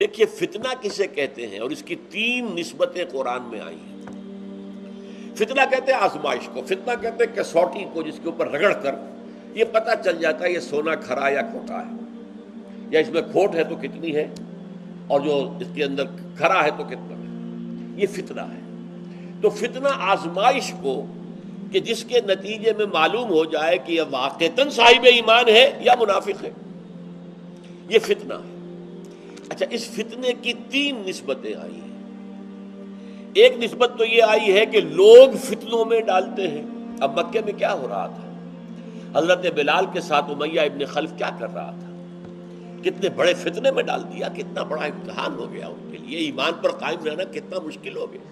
دیکھیے فتنہ کسے کہتے ہیں، اور اس کی 3 نسبتیں قرآن میں آئی ہیں۔ فتنہ کہتے ہیں آزمائش کو، فتنہ کہتے ہیں کسوٹی کو، جس کے اوپر رگڑ کر یہ پتہ چل جاتا ہے یہ سونا کھرا یا کھوٹا ہے، یا اس میں کھوٹ ہے تو کتنی ہے، اور جو اس کے اندر کھرا ہے تو کتنا ہے، یہ فتنہ ہے۔ تو فتنہ آزمائش کو کہ جس کے نتیجے میں معلوم ہو جائے کہ یہ واقعتاً صاحب ایمان ہے یا منافق ہے، یہ فتنہ ہے۔ اچھا، اس فتنے کی 3 نسبتیں آئی ہیں۔ ایک نسبت تو یہ آئی ہے کہ لوگ فتنوں میں ڈالتے ہیں۔ اب مکے میں کیا ہو رہا تھا، حضرت بلال کے ساتھ امیہ ابن خلف کیا کر رہا تھا، کتنے بڑے فتنے میں ڈال دیا، کتنا بڑا امتحان ہو گیا ان کے لیے، ایمان پر قائم رہنا کتنا مشکل ہو گیا۔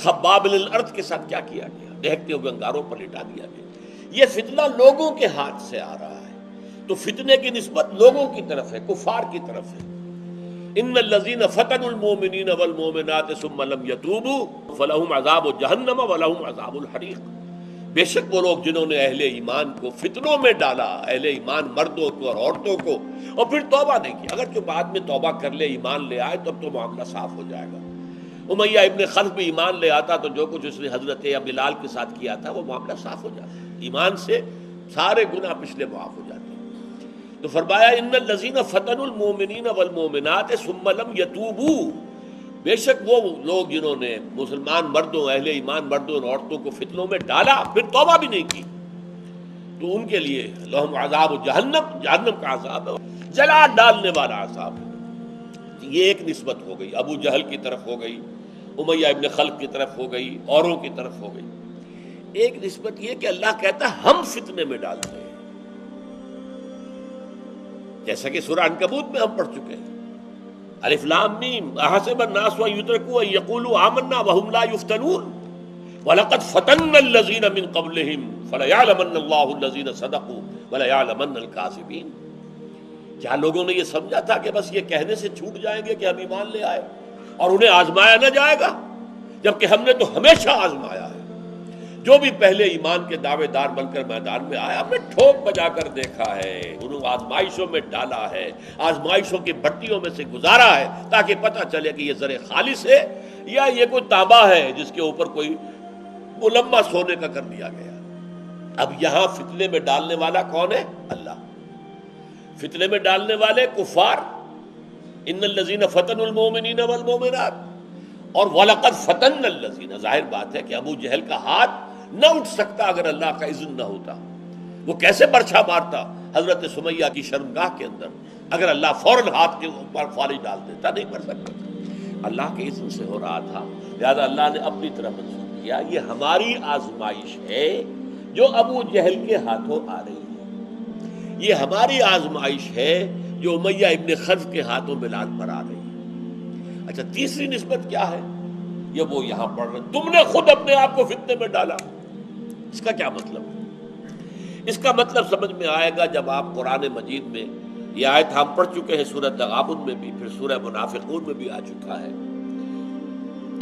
خباب بن الارض کے ساتھ کیا کیا گیا، دہکتے ہوئے انگاروں پر لٹا دیا گیا۔ یہ فتنہ لوگوں کے ہاتھ سے آ رہا ہے، تو فتنے کی نسبت لوگوں کی طرف ہے، کفار کی طرف ہے۔ ان الذين فتنوا المؤمنين والمؤمنات ثم لم يتوبوا فلهم عذاب جہنم ولهم عذاب الحریق۔ بے شک وہ لوگ جنہوں نے اہل ایمان کو فتنوں میں ڈالا، اہل ایمان مردوں کو اور عورتوں کو، اور پھر توبہ نہیں کی، اگر جو بعد میں توبہ کر لے، ایمان لے آئے، تب تو معاملہ صاف ہو جائے گا۔ امیہ ابن خلف بھی ایمان لے آتا تو جو کچھ اس نے حضرت بلال کے ساتھ کیا تھا وہ معاملہ صاف ہو جاتا، ایمان سے سارے گناہ پچھلے معاف ہو جاتے۔ تو فرمایا ان الذین فتنوا المؤمنین والمؤمنات ثم لم یتوبوا، بے شک وہ لوگ جنہوں نے مسلمان مردوں، اہل ایمان مردوں اور عورتوں کو فتنوں میں ڈالا، پھر توبہ بھی نہیں کی، تو ان کے لیے لہم عذاب جہنم، جہنم کا عذاب ہے، جلا ڈالنے والا عذاب ہے۔ یہ ایک نسبت ہو گئی، ابو جہل کی طرف ہو گئی، امیہ ابن خلف کی طرف ہو گئی، اوروں کی طرف ہو گئی۔ ایک نسبت یہ کہ اللہ کہتا ہے ہم فتنے میں ڈالتے ہیں، جیسا کہ سورہ عنکبوت میں ہم پڑھ چکے ہیں، الف لام میم احسب الناس ان یترکوا ان یقولوا آمنا وهم لا یفتنون ولقد فتنا الذین من قبلهم فلیعلمن اللہ الذین صدقوا ولیعلمن الکاذبین۔ کیا لوگوں نے یہ سمجھا تھا کہ بس یہ کہنے سے چھوٹ جائیں گے کہ ہم ایمان لے آئے اور انہیں آزمایا نہ جائے گا، جبکہ ہم نے تو ہمیشہ آزمایا ہے۔ جو بھی پہلے ایمان کے دعوے دار بن کر میدان میں آیا، ہم نے ٹھوک بجا کر دیکھا ہے، انہوں آزمائشوں میں ڈالا ہے، آزمائشوں کی بھٹیوں میں سے گزارا ہے، تاکہ پتہ چلے کہ یہ زر خالص ہے یا یہ کوئی تانبا ہے جس کے اوپر کوئی ملمع سونے کا کر دیا گیا۔ اب یہاں فتنے میں ڈالنے والا کون ہے؟ اللہ۔ فتنے میں ڈالنے والے کفار، ان الذین فتنوا المؤمنین والمؤمنات، اور وَلَقَدْ فَتَنَّا الَّذِينَ، ظاہر بات ہے کہ ابو جہل کا ہاتھ نہ اٹھ سکتا اگر اللہ کا اذن نہ ہوتا۔ وہ کیسے برچھا مارتا حضرت سمیہ کی شرمگاہ کے اندر اگر اللہ فوراً ہاتھ کے اوپر فالج ڈال دیتا، نہیں مر سکتا تھا۔ اللہ کے اذن سے ہو رہا تھا، لہذا اللہ نے اپنی طرف منسوخ کیا۔ یہ ہماری آزمائش ہے جو ابو جہل کے ہاتھوں آ رہی ہے، یہ ہماری آزمائش ہے جو امیہ ابن خلف کے ہاتھوں بلال پر آ رہی ہے۔ اچھا، تیسری نسبت کیا ہے؟ یہ وہ یہاں پڑھ رہے، تم نے خود اپنے آپ کو فتنے میں ڈالا۔ اس کا کیا مطلب ہے؟ اس کا مطلب سمجھ میں آئے گا جب آپ قرآن مجید میں یہ آیت ہم پڑھ چکے ہیں، سورہ تغابن میں بھی، پھر سورہ منافقون میں بھی آ چکا ہے،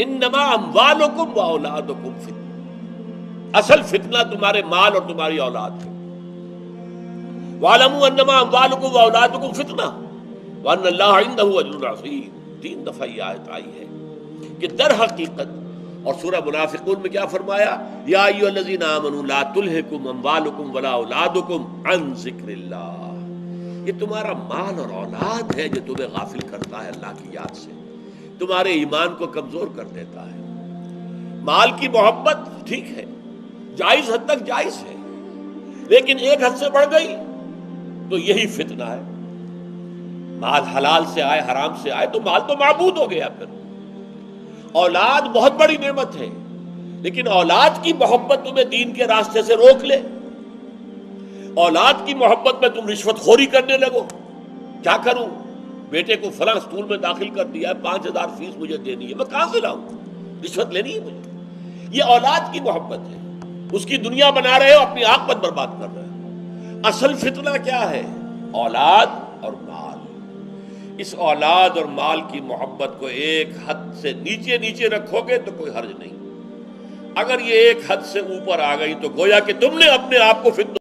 انما اموالکم واولادکم فتنہ، اصل فتنہ تمہارے مال اور تمہاری اولاد ہے۔ وَاعْلَمُوا أَنَّمَا أَمْوَالُكُمْ وَأَوْلَادُكُمْ فِتْنَةٌ وَأَنَّ اللَّهَ عِندَهُ أَجْرٌ عَظِيمٌ۔ 3 دفعہ یہ آیت آئی ہے کہ در حقیقت، اور سورہ منافقون میں کیا فرمایا؟ یا ایھا الذین آمنوا لا تلھکم اموالکم ولا اولادکم عن ذکر اللہ، یہ تمہارا مال اور اولاد ہے جو تمہیں غافل کرتا ہے اللہ کی یاد سے، تمہارے ایمان کو کمزور کر دیتا ہے۔ مال کی محبت ٹھیک ہے، جائز حد تک جائز ہے، لیکن ایک حد سے بڑھ گئی تو یہی فتنہ ہے۔ مال حلال سے آئے حرام سے آئے تو مال تو معبود ہو گیا۔ پھر اولاد بہت بڑی نعمت ہے، لیکن اولاد کی محبت تمہیں دین کے راستے سے روک لے، اولاد کی محبت میں تم رشوت خوری کرنے لگو، کیا کروں، بیٹے کو فلاں اسکول میں داخل کر دیا ہے، 5000 فیس مجھے دینی ہے، میں کہاں سے لاؤں، رشوت لینی ہے مجھے۔ یہ اولاد کی محبت ہے، اس کی دنیا بنا رہے ہو، اپنی عاقبت برباد کر رہے ہو۔ اصل فتنہ کیا ہے؟ اولاد اور مال۔ اس اولاد اور مال کی محبت کو ایک حد سے نیچے رکھو گے تو کوئی حرج نہیں، اگر یہ ایک حد سے اوپر آ گئی تو گویا کہ تم نے اپنے آپ کو فتنہ